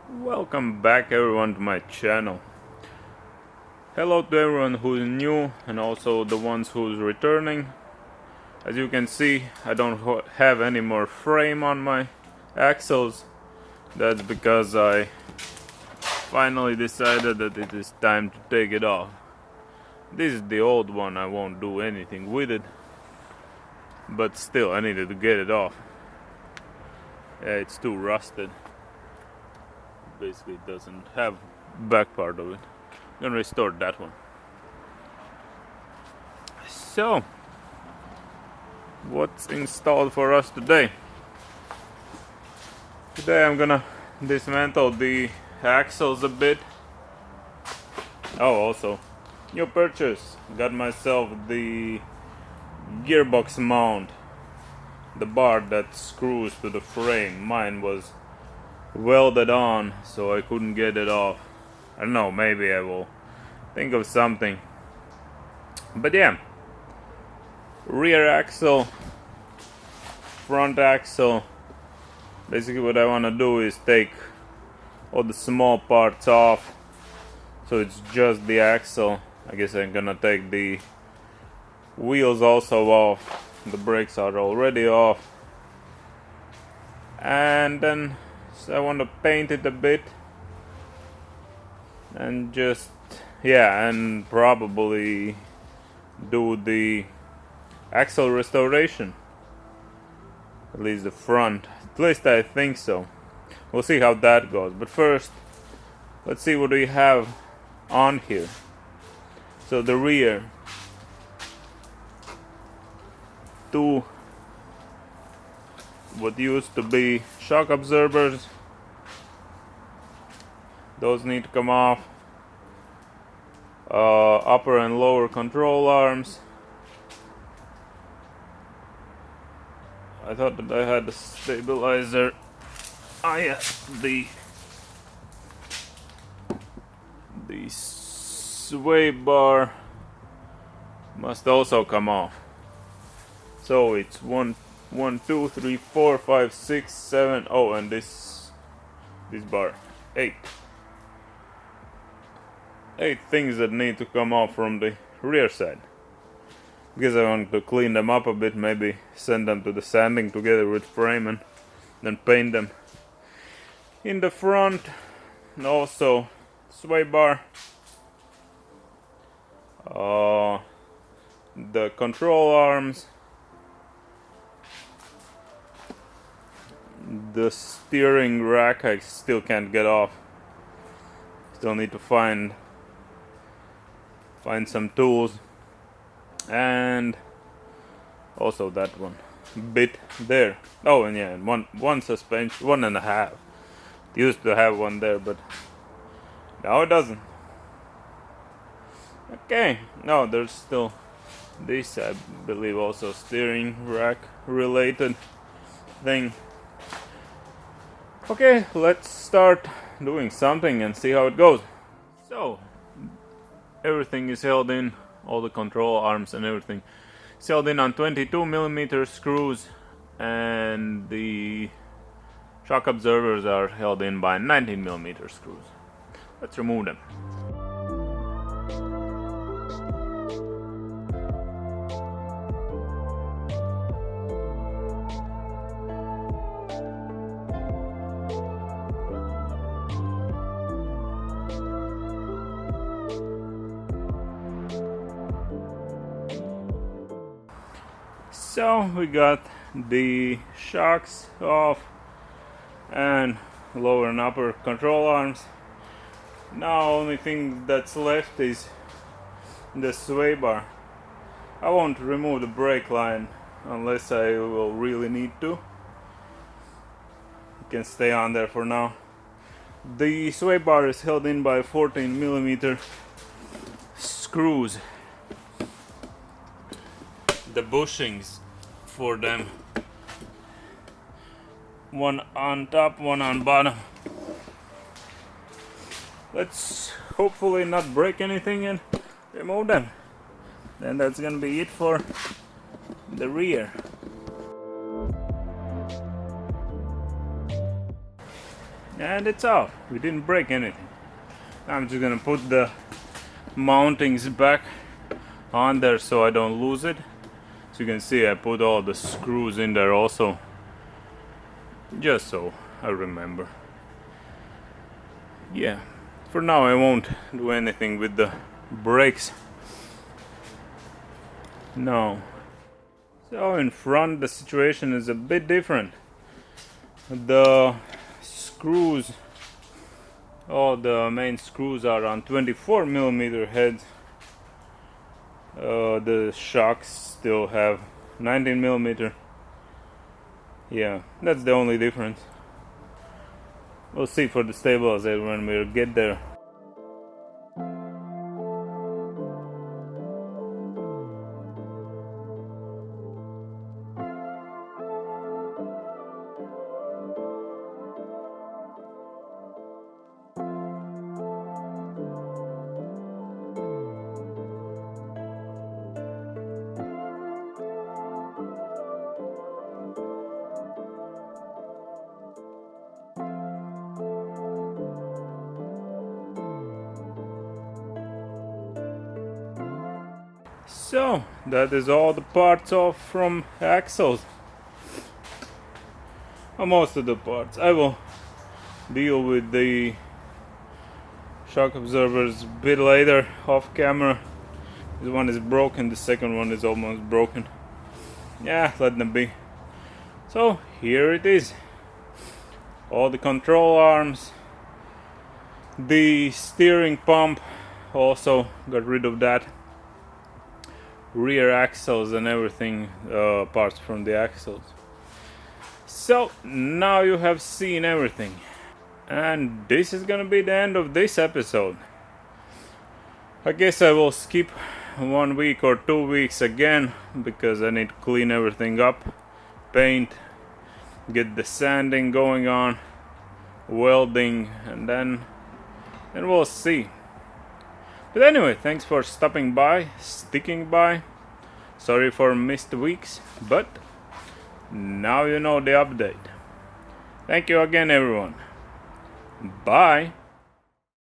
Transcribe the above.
Welcome back everyone to my channel. Hello to everyone who's new and also the ones who's returning. As you can see, I don't have any more frame on my axles. That's because I finally decided that it is time to take it off. This is the old one, I won't do anything with it. But still, I needed to get it off. Yeah, it's too rusted. Basically it doesn't have back part of it. I'm gonna restore that one. So, what's installed for us today? Today I'm gonna dismantle the axles a bit. Oh, also, new purchase. Got myself the gearbox mount. The bar that screws to the frame. Mine was welded on, so I couldn't get it off. I don't know, maybe I will think of something. But yeah, rear axle, front axle. Basically what I want to do is take all the small parts off, so it's just the axle. I guess I'm gonna take the wheels also off. The brakes are already off. And then I want to paint it a bit and just, yeah, and probably do the axle restoration, at least the front. At least I think so. We'll see how that goes, but first let's see what we have on here. So the rear, two what used to be shock absorbers. Those need to come off. Upper and lower control arms. I thought that I had the stabilizer. Ah, yeah, the sway bar must also come off. So it's 1, 2, 3, 4, 5, 6, 7. Oh, and this bar, 8. 8 things that need to come off from the rear side. Because I want to clean them up a bit, maybe send them to the sanding together with frame and then paint them. In the front, and also sway bar, the control arms, the steering rack I still can't get off. Still need to find some tools, and also that one bit there. Oh, and yeah, and one suspension, 1.5. Used to have one there, but now it doesn't. Okay, no, there's still this, I believe, also steering rack related thing. Okay, let's start doing something and see how it goes. So, everything is held in, all the control arms and everything is held in on 22mm screws, and the shock absorbers are held in by 19mm screws. Let's remove them. So we got the shocks off and lower and upper control arms. Now only thing that's left is the sway bar. I won't remove the brake line unless I will really need to. It can stay on there for now. The sway bar is held in by 14mm screws. The bushings for them, one on top, one on bottom. Let's hopefully not break anything and remove them. Then that's gonna be it for the rear. and it's off. We didn't break anything. I'm just gonna put the mountings back on there so I don't lose it. So you can see I put all the screws in there also, just so I remember. Yeah, for now I won't do anything with the brakes. No. So in front the situation is a bit different. The screws, all the main screws are on 24mm heads. The shocks still have 19mm. Yeah, that's the only difference. We'll see for the stabilizer when we get there. So that is all the parts off from axles. Most of the parts. I will deal with the shock absorbers a bit later off camera. This one is broken, the second one is almost broken. Yeah, let them be. So here it is. All the control arms. The steering pump, also got rid of that. Rear axles and everything, parts from the axles. So now you have seen everything, and this is gonna be the end of this episode. I guess I will skip 1 week or 2 weeks again because I need to clean everything up, paint, get the sanding going on, welding, and then we'll see. But anyway, thanks for stopping by, sticking by. Sorry for missed weeks, but now you know the update. Thank you again, everyone. Bye.